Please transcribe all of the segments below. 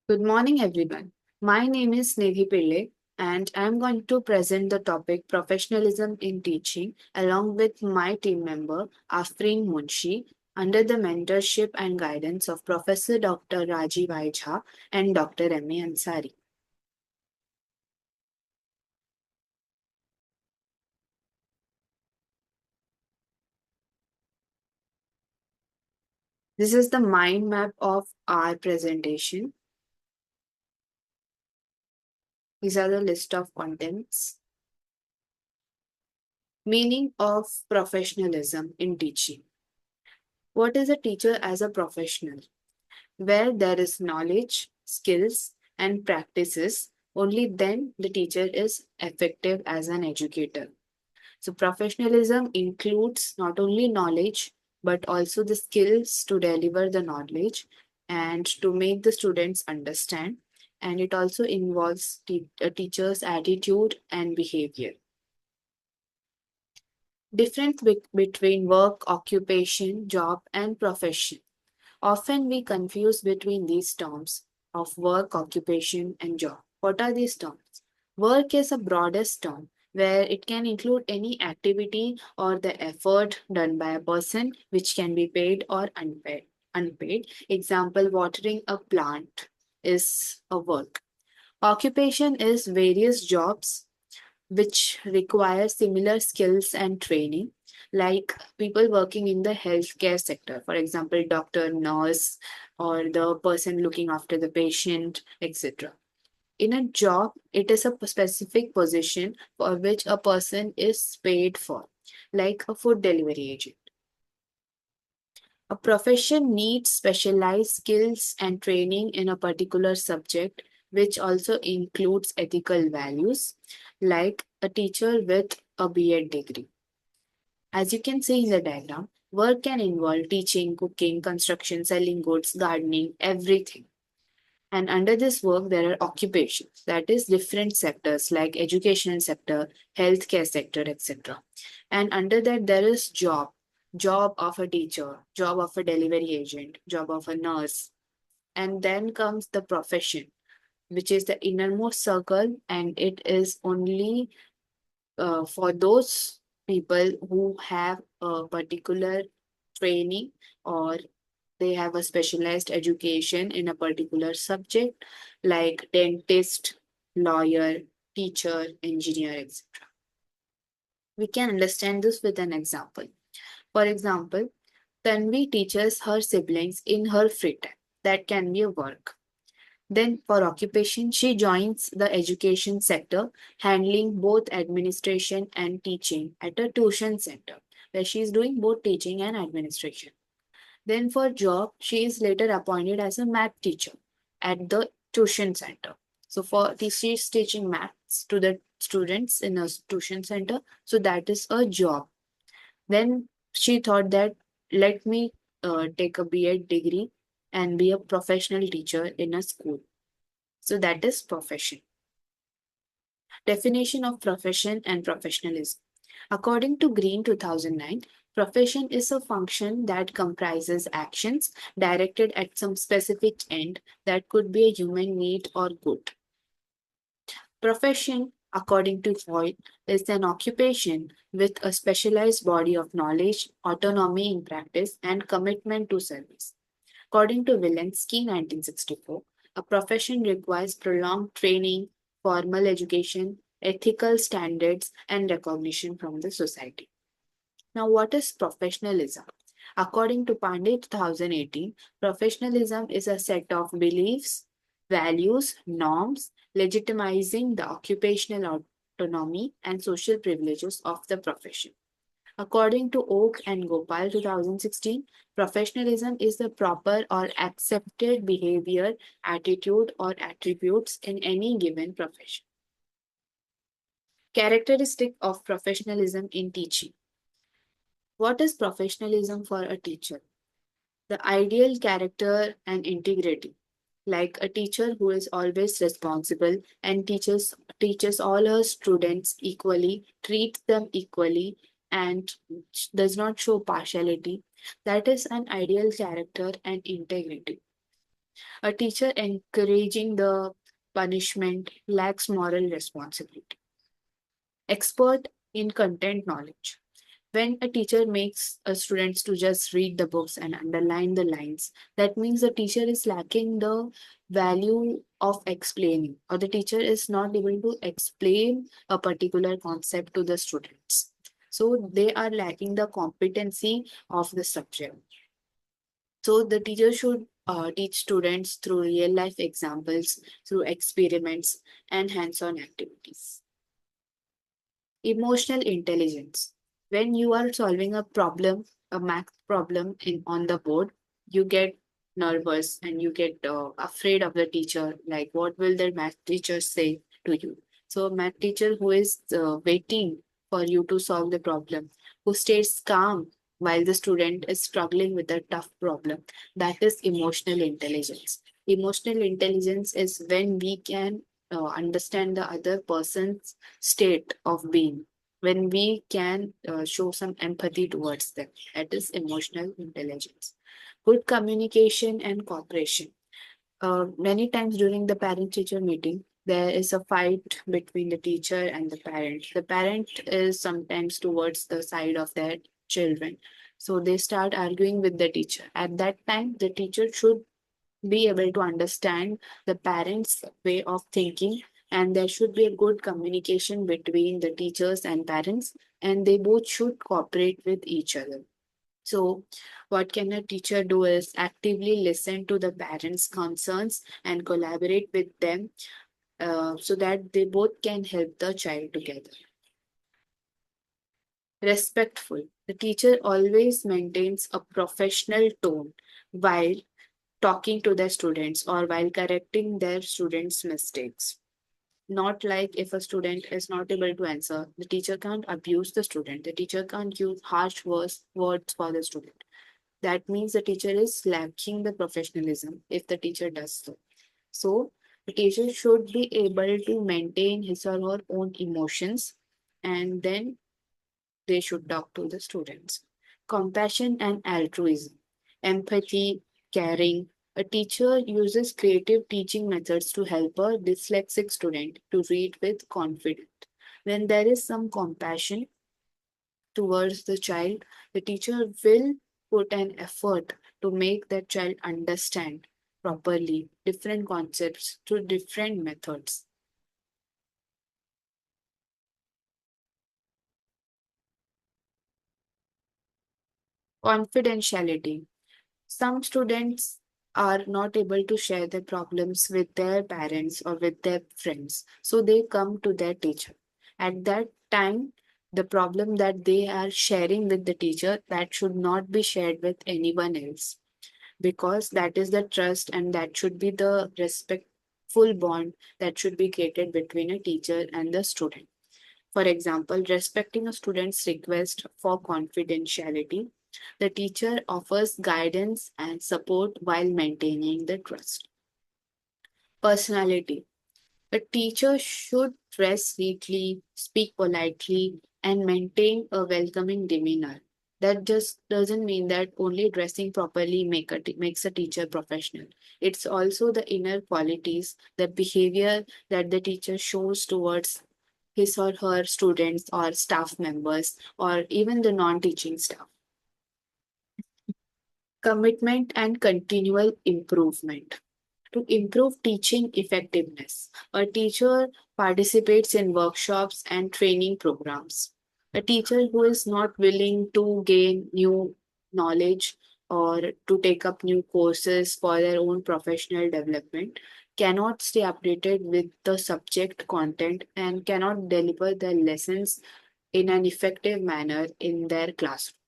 Good morning, everyone. My name is Nidhi Pillai, and I'm going to present the topic Professionalism in Teaching along with my team member Afreen Munshi under the mentorship and guidance of Professor Dr. Rajiv Jha and Dr. M.A. Ansari. This is the mind map of our presentation. These are the list of contents. Meaning of professionalism in teaching. What is a teacher as a professional? Where there is knowledge, skills, and practices, only then the teacher is effective as an educator. So, professionalism includes not only knowledge but also the skills to deliver the knowledge and to make the students understand. And it also involves a teacher's attitude and behavior. Difference between work, occupation, job, and profession. Often we confuse between these terms of work, occupation, and job. What are these terms? Work is a broadest term where it can include any activity or the effort done by a person which can be paid or unpaid. Unpaid. Example, watering a plant is a work. Occupation is various jobs which require similar skills and training, like people working in the healthcare sector, for example, doctor, nurse, or the person looking after the patient, etc. In a job, it is a specific position for which a person is paid for, like a food delivery agent. A profession needs specialized skills and training in a particular subject, which also includes ethical values, like a teacher with a B.Ed degree. As you can see in the diagram, work can involve teaching, cooking, construction, selling goods, gardening, everything. And under this work, there are occupations, that is, different sectors like education sector, healthcare sector, etc. And under that, there is job of a teacher, job of a delivery agent, job of a nurse. And then comes the profession, which is the innermost circle, and it is only for those people who have a particular training or they have a specialized education in a particular subject like dentist, lawyer, teacher, engineer, etc. We can understand this with an example. For example, Tanvi teaches her siblings in her free time. That can be a work. Then, for occupation, she joins the education sector, handling both administration and teaching at a tuition center, where she is doing both teaching and administration. Then, for job, she is later appointed as a math teacher at the tuition center. So, for this, she is teaching maths to the students in a tuition center. So, that is a job. Then she thought that let me take a B.Ed degree and be a professional teacher in a school. So that is profession. Definition of profession and professionalism. According to Green 2009, profession is a function that comprises actions directed at some specific end that could be a human need or good. Profession, according to Freud, is an occupation with a specialized body of knowledge, autonomy in practice, and commitment to service. According to Wilensky, 1964, a profession requires prolonged training, formal education, ethical standards, and recognition from the society. Now, what is professionalism? According to Pandey 2018, professionalism is a set of beliefs, values, norms, legitimizing the occupational autonomy and social privileges of the profession. According to Oak and Gopal 2016, professionalism is the proper or accepted behavior, attitude, or attributes in any given profession. Characteristic of professionalism in teaching. What is professionalism for a teacher? The ideal character and integrity, like a teacher who is always responsible and teaches all her students equally, treats them equally, and does not show partiality. That is an ideal character and integrity. A teacher encouraging the punishment lacks moral responsibility. Expert in content knowledge. When a teacher makes students to just read the books and underline the lines, that means the teacher is lacking the value of explaining, or the teacher is not able to explain a particular concept to the students. So they are lacking the competency of the subject. So the teacher should teach students through real life examples, through experiments, and hands on activities. Emotional intelligence. When you are solving a problem, a math problem on the board, you get nervous and you get afraid of the teacher. Like, what will the math teacher say to you? So, a math teacher who is waiting for you to solve the problem, who stays calm while the student is struggling with a tough problem, that is emotional intelligence. Emotional intelligence is when we can understand the other person's state of being, when we can show some empathy towards them. That is emotional intelligence. Good communication and cooperation. Many times during the parent teacher meeting, there is a fight between the teacher and the parent. The parent is sometimes towards the side of their children, so they start arguing with the teacher. At that time, the teacher should be able to understand the parents' way of thinking, and there should be a good communication between the teachers and parents, and they both should cooperate with each other. So, what can a teacher do is actively listen to the parents' concerns and collaborate with them so that they both can help the child together. Respectful. The teacher always maintains a professional tone while talking to their students or while correcting their students' mistakes. Not like if a student is not able to answer, the teacher can't abuse the student. The teacher can't use harsh words for the student. That means the teacher is lacking the professionalism if the teacher does so. So, the teacher should be able to maintain his or her own emotions, and then they should talk to the students. Compassion and altruism, empathy, caring. A teacher uses creative teaching methods to help a dyslexic student to read with confidence. When there is some compassion towards the child, the teacher will put an effort to make that child understand properly different concepts through different methods. Confidentiality. Some students are not able to share their problems with their parents or with their friends, so they come to their teacher. At that time, the problem that they are sharing with the teacher, that should not be shared with anyone else, because that is the trust and that should be the respectful bond that should be created between a teacher and the student. For example, respecting a student's request for confidentiality, the teacher offers guidance and support while maintaining the trust. Personality. A teacher should dress neatly, speak politely, and maintain a welcoming demeanor. That just doesn't mean that only dressing properly makes a teacher professional. It's also the inner qualities, the behavior that the teacher shows towards his or her students or staff members or even the non-teaching staff. Commitment and continual improvement. To improve teaching effectiveness, a teacher participates in workshops and training programs. A teacher who is not willing to gain new knowledge or to take up new courses for their own professional development cannot stay updated with the subject content and cannot deliver their lessons in an effective manner in their classroom.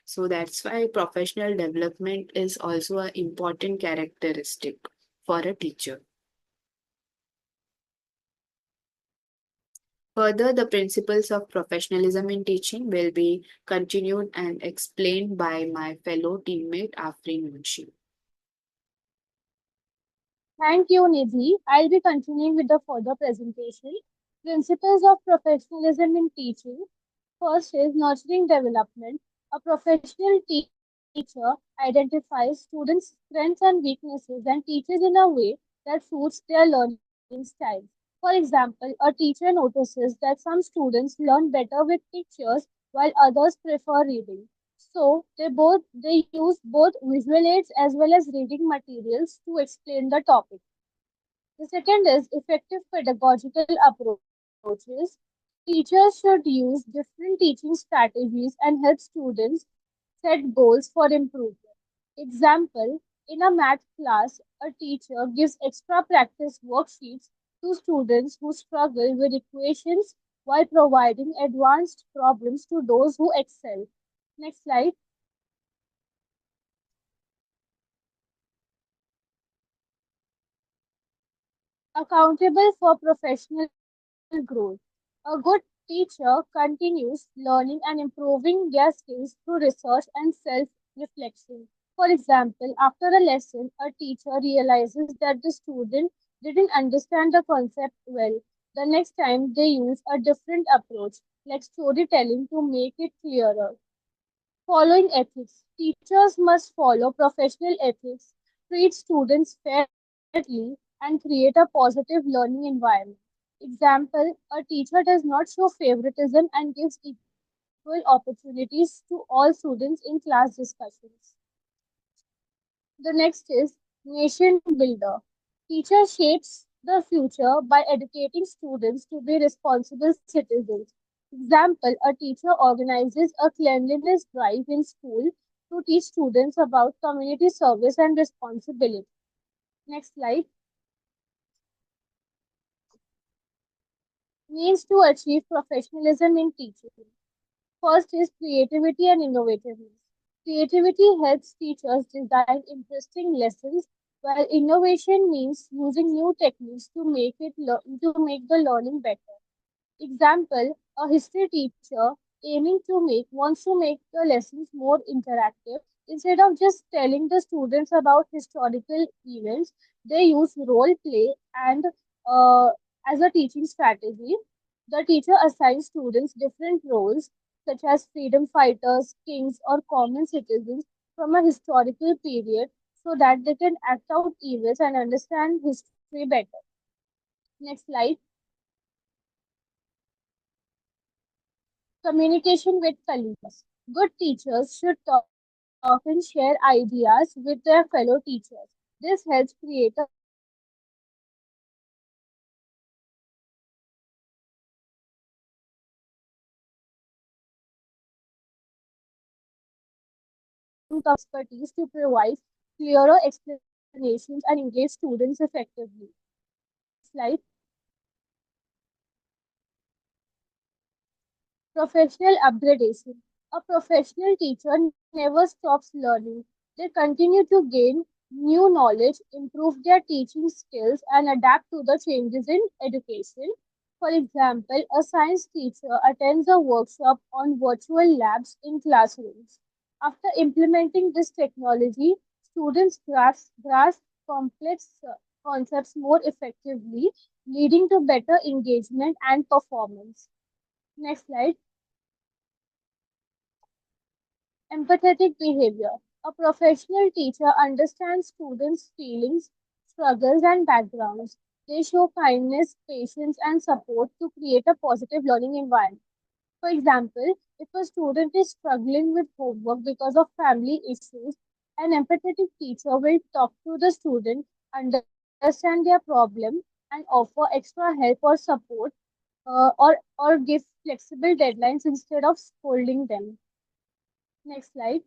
So that's why professional development is also an important characteristic for a teacher. Further, the principles of professionalism in teaching will be continued and explained by my fellow teammate Afreen Munshi. Thank you, Nidhi. I'll be continuing with the further presentation. Principles of professionalism in teaching. First is nurturing development. A professional teacher teacher identifies students' strengths and weaknesses and teaches in a way that suits their learning style. For example, a teacher notices that some students learn better with pictures while others prefer reading. So they use both visual aids as well as reading materials to explain the topic. The second is effective pedagogical approaches. Teachers should use different teaching strategies and help students set goals for improvement. Example, in a math class, a teacher gives extra practice worksheets to students who struggle with equations while providing advanced problems to those who excel. Next slide. Accountable for professional growth. A good teacher continues learning and improving their skills through research and self reflection. For example, after a lesson, a teacher realizes that the student didn't understand the concept well. The next time they use a different approach, like storytelling, to make it clearer. Following ethics. Teachers must follow professional ethics, treat students fairly, and create a positive learning environment. Example, a teacher does not show favoritism and gives equal opportunities to all students in class discussions. The next is nation builder. Teacher shapes the future by educating students to be responsible citizens. Example, a teacher organizes a cleanliness drive in school to teach students about community service and responsibility. Next slide. Means to achieve professionalism in teaching. First is creativity and innovativeness. Creativity helps teachers design interesting lessons, while innovation means using new techniques to make the learning better. Example, a history teacher wants to make the lessons more interactive. Instead of just telling the students about historical events, they use role play and as a teaching strategy. The teacher assigns students different roles such as freedom fighters, kings, or common citizens from a historical period so that they can act out events and understand history better. Next slide. Communication with colleagues. Good teachers should talk and share ideas with their fellow teachers. This helps create a positive environment. Teachers must communicate effectively with students and faculty. Example, a teacher uses expertise to provide clearer explanations and engage students effectively. Next slide. Professional upgradation. A professional teacher never stops learning. They continue to gain new knowledge, improve their teaching skills, and adapt to the changes in education. For example, a science teacher attends a workshop on virtual labs in classrooms. After implementing this technology, students grasp complex concepts more effectively, leading to better engagement and performance. Next slide. Empathetic behavior. A professional teacher understands students' feelings, struggles, and backgrounds. They show kindness, patience, and support to create a positive learning environment. For example, if a student is struggling with homework because of family issues, an empathetic teacher will talk to the student, understand their problem, and offer extra help or support, or give flexible deadlines instead of scolding them. Next slide.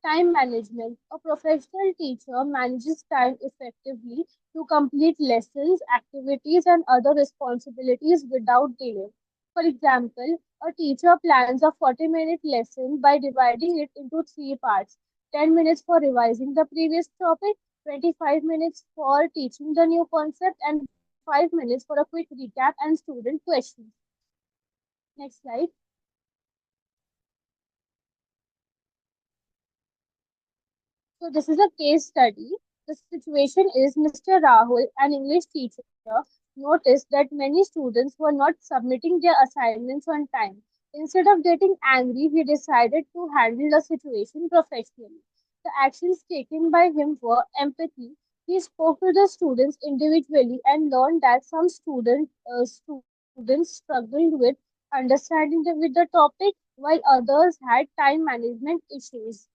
Time management. A professional teacher manages time effectively to complete lessons, activities, and other responsibilities without delay. For example, a teacher plans a 40-minute lesson by dividing it into three parts: 10 minutes for revising the previous topic, 25 minutes for teaching the new concept, and 5 minutes for a quick recap and student questions. Next slide. So this is a case study. The situation is Mr. Rahul, an English teacher, noticed that many students were not submitting their assignments on time. Instead of getting angry, he decided to handle the situation professionally. The actions taken by him were empathy. He spoke to the students individually and learned that some students struggled with understanding with the topic, while others had time management issues.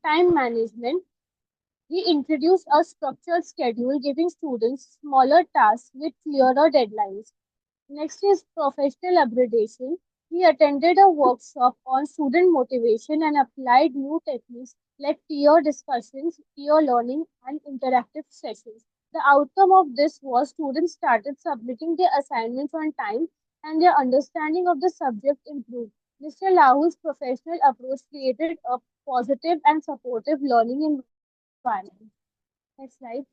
Time management. He introduced a structured schedule, giving students smaller tasks with clearer deadlines. Next is professional upgradation. He attended a workshop on student motivation and applied new techniques like peer discussions, peer learning, and interactive sessions. The outcome of this was students started submitting their assignments on time and their understanding of the subject improved. Mr. Lahul's professional approach created a positive and supportive learning environment. Next slide.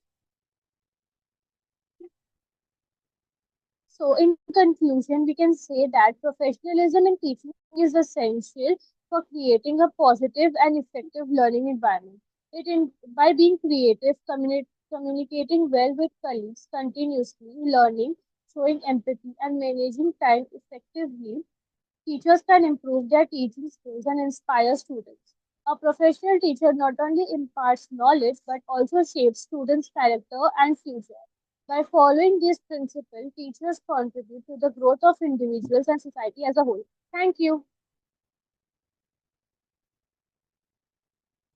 So, in conclusion, we can say that professionalism in teaching is essential for creating a positive and effective learning environment. By being creative, communicating well with colleagues, continuously learning, showing empathy, and managing time effectively, teachers can improve their teaching skills and inspire students. A professional teacher not only imparts knowledge but also shapes students' character and future. By following these principles, teachers contribute to the growth of individuals and society as a whole. Thank you.